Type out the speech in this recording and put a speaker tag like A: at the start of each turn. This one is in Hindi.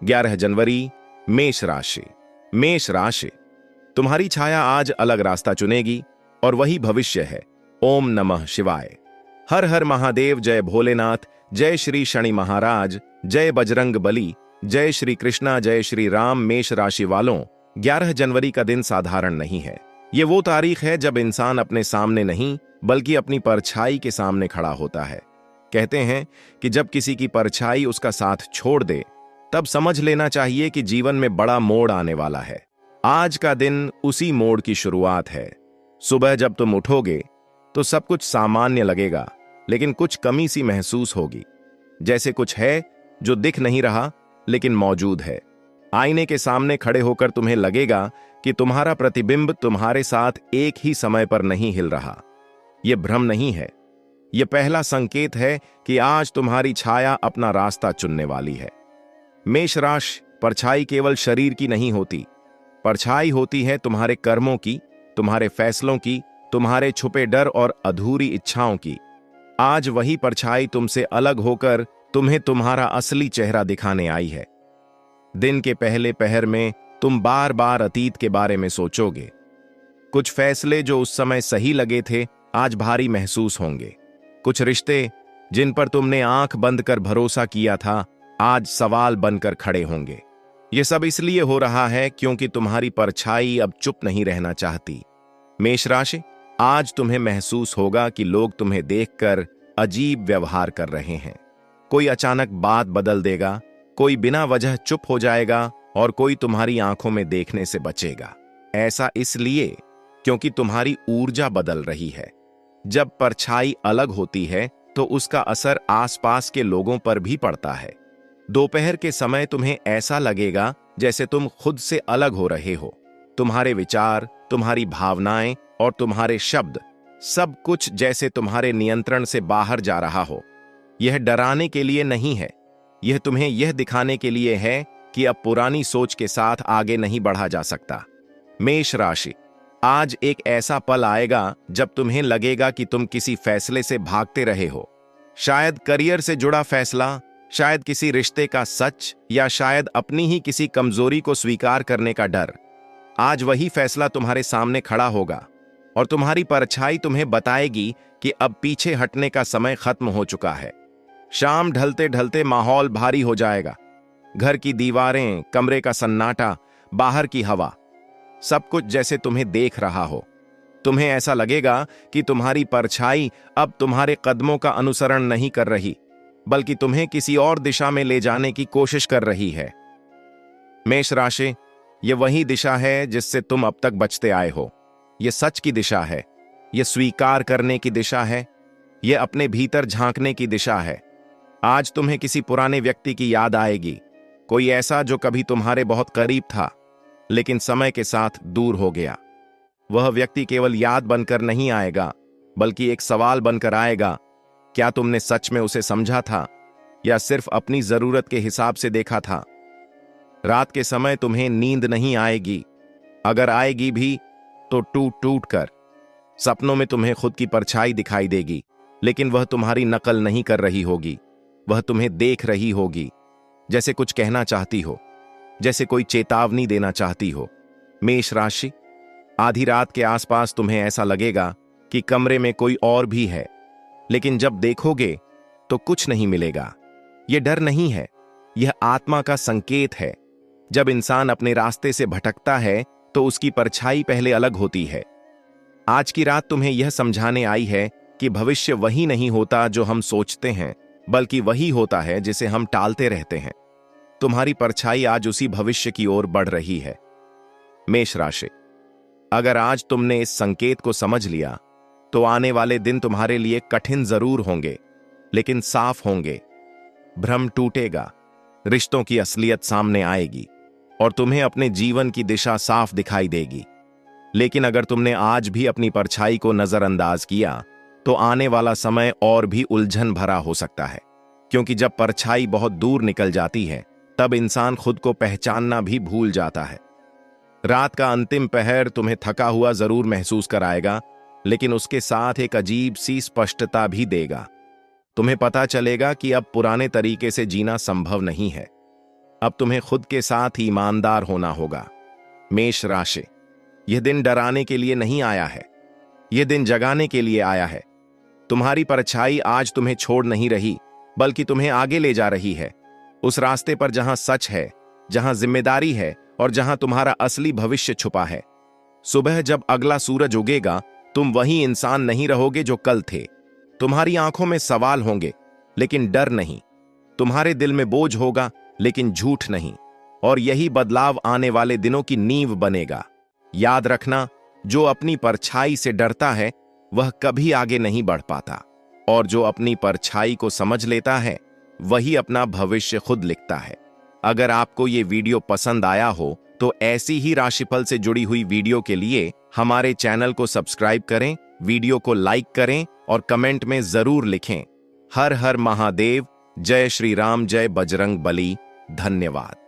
A: 11 जनवरी, मेष राशि। मेष राशि, तुम्हारी छाया आज अलग रास्ता चुनेगी और वही भविष्य है। ओम नमः शिवाय। हर हर महादेव। जय भोलेनाथ। जय श्री शनि महाराज। जय बजरंग बली। जय श्री कृष्णा। जय श्री राम। मेष राशि वालों, 11 जनवरी का दिन साधारण नहीं है। ये वो तारीख है जब इंसान अपने सामने नहीं बल्कि अपनी परछाई के सामने खड़ा होता है। कहते हैं कि जब किसी की परछाई उसका साथ छोड़ दे तब समझ लेना चाहिए कि जीवन में बड़ा मोड़ आने वाला है। आज का दिन उसी मोड़ की शुरुआत है। सुबह जब तुम उठोगे तो सब कुछ सामान्य लगेगा, लेकिन कुछ कमी सी महसूस होगी, जैसे कुछ है जो दिख नहीं रहा लेकिन मौजूद है। आईने के सामने खड़े होकर तुम्हें लगेगा कि तुम्हारा प्रतिबिंब तुम्हारे साथ एक ही समय पर नहीं हिल रहा। यह भ्रम नहीं है, यह पहला संकेत है कि आज तुम्हारी छाया अपना रास्ता चुनने वाली है। मेष राशि, परछाई केवल शरीर की नहीं होती, परछाई होती है तुम्हारे कर्मों की, तुम्हारे फैसलों की, तुम्हारे छुपे डर और अधूरी इच्छाओं की। आज वही परछाई तुमसे अलग होकर तुम्हें तुम्हारा असली चेहरा दिखाने आई है। दिन के पहले पहर में तुम बार बार अतीत के बारे में सोचोगे। कुछ फैसले जो उस समय सही लगे थे आज भारी महसूस होंगे। कुछ रिश्ते जिन पर तुमने आंख बंद कर भरोसा किया था आज सवाल बनकर खड़े होंगे। यह सब इसलिए हो रहा है क्योंकि तुम्हारी परछाई अब चुप नहीं रहना चाहती। मेष राशि, आज तुम्हें महसूस होगा कि लोग तुम्हें देखकर अजीब व्यवहार कर रहे हैं। कोई अचानक बात बदल देगा, कोई बिना वजह चुप हो जाएगा और कोई तुम्हारी आंखों में देखने से बचेगा। ऐसा इसलिए क्योंकि तुम्हारी ऊर्जा बदल रही है। जब परछाई अलग होती है तो उसका असर आसपास के लोगों पर भी पड़ता है। दोपहर के समय तुम्हें ऐसा लगेगा जैसे तुम खुद से अलग हो रहे हो। तुम्हारे विचार, तुम्हारी भावनाएं और तुम्हारे शब्द, सब कुछ जैसे तुम्हारे नियंत्रण से बाहर जा रहा हो। यह डराने के लिए नहीं है, यह तुम्हें यह दिखाने के लिए है कि अब पुरानी सोच के साथ आगे नहीं बढ़ा जा सकता। मेष राशि, आज एक ऐसा पल आएगा जब तुम्हें लगेगा कि तुम किसी फैसले से भागते रहे हो। शायद करियर से जुड़ा फैसला, शायद किसी रिश्ते का सच, या शायद अपनी ही किसी कमजोरी को स्वीकार करने का डर। आज वही फैसला तुम्हारे सामने खड़ा होगा और तुम्हारी परछाई तुम्हें बताएगी कि अब पीछे हटने का समय खत्म हो चुका है। शाम ढलते ढलते माहौल भारी हो जाएगा। घर की दीवारें, कमरे का सन्नाटा, बाहर की हवा, सब कुछ जैसे तुम्हें देख रहा हो। तुम्हें ऐसा लगेगा कि तुम्हारी परछाई अब तुम्हारे कदमों का अनुसरण नहीं कर रही, बल्कि तुम्हें किसी और दिशा में ले जाने की कोशिश कर रही है। मेष राशि, यह वही दिशा है जिससे तुम अब तक बचते आए हो। यह सच की दिशा है, यह स्वीकार करने की दिशा है, यह अपने भीतर झांकने की दिशा है। आज तुम्हें किसी पुराने व्यक्ति की याद आएगी, कोई ऐसा जो कभी तुम्हारे बहुत करीब था लेकिन समय के साथ दूर हो गया। वह व्यक्ति केवल याद बनकर नहीं आएगा, बल्कि एक सवाल बनकर आएगा, क्या तुमने सच में उसे समझा था या सिर्फ अपनी जरूरत के हिसाब से देखा था? रात के समय तुम्हें नींद नहीं आएगी, अगर आएगी भी तो टूट टूट कर। सपनों में तुम्हें खुद की परछाई दिखाई देगी, लेकिन वह तुम्हारी नकल नहीं कर रही होगी, वह तुम्हें देख रही होगी, जैसे कुछ कहना चाहती हो, जैसे कोई चेतावनी देना चाहती हो। मेष राशि, आधी रात के आसपास तुम्हें ऐसा लगेगा कि कमरे में कोई और भी है, लेकिन जब देखोगे तो कुछ नहीं मिलेगा। यह डर नहीं है, यह आत्मा का संकेत है। जब इंसान अपने रास्ते से भटकता है तो उसकी परछाई पहले अलग होती है। आज की रात तुम्हें यह समझाने आई है कि भविष्य वही नहीं होता जो हम सोचते हैं, बल्कि वही होता है जिसे हम टालते रहते हैं। तुम्हारी परछाई आज उसी भविष्य की ओर बढ़ रही है। मेष राशि, अगर आज तुमने इस संकेत को समझ लिया तो आने वाले दिन तुम्हारे लिए कठिन जरूर होंगे, लेकिन साफ होंगे। भ्रम टूटेगा, रिश्तों की असलियत सामने आएगी और तुम्हें अपने जीवन की दिशा साफ दिखाई देगी। लेकिन अगर तुमने आज भी अपनी परछाई को नजरअंदाज किया तो आने वाला समय और भी उलझन भरा हो सकता है, क्योंकि जब परछाई बहुत दूर निकल जाती है तब इंसान खुद को पहचानना भी भूल जाता है। रात का अंतिम पहर तुम्हें थका हुआ जरूर महसूस कराएगा, लेकिन उसके साथ एक अजीब सी स्पष्टता भी देगा। तुम्हें पता चलेगा कि अब पुराने तरीके से जीना संभव नहीं है। अब तुम्हें खुद के साथ ही ईमानदार होना होगा। मेष राशि, यह दिन डराने के लिए नहीं आया है, यह दिन जगाने के लिए आया है। तुम्हारी परछाई आज तुम्हें छोड़ नहीं रही, बल्कि तुम्हें आगे ले जा रही है, उस रास्ते पर जहां सच है, जहां जिम्मेदारी है और जहां तुम्हारा असली भविष्य छुपा है। सुबह जब अगला सूरज उगेगा, तुम वही इंसान नहीं रहोगे जो कल थे। तुम्हारी आंखों में सवाल होंगे, लेकिन डर नहीं। तुम्हारे दिल में बोझ होगा, लेकिन झूठ नहीं। और यही बदलाव आने वाले दिनों की नींव बनेगा। याद रखना, जो अपनी परछाई से डरता है वह कभी आगे नहीं बढ़ पाता, और जो अपनी परछाई को समझ लेता है वही अपना भविष्य खुद लिखता है। अगर आपको ये वीडियो पसंद आया हो तो ऐसी ही राशिफल से जुड़ी हुई वीडियो के लिए हमारे चैनल को सब्सक्राइब करें, वीडियो को लाइक करें और कमेंट में जरूर लिखें, हर हर महादेव, जय श्री राम, जय बजरंग बली। धन्यवाद।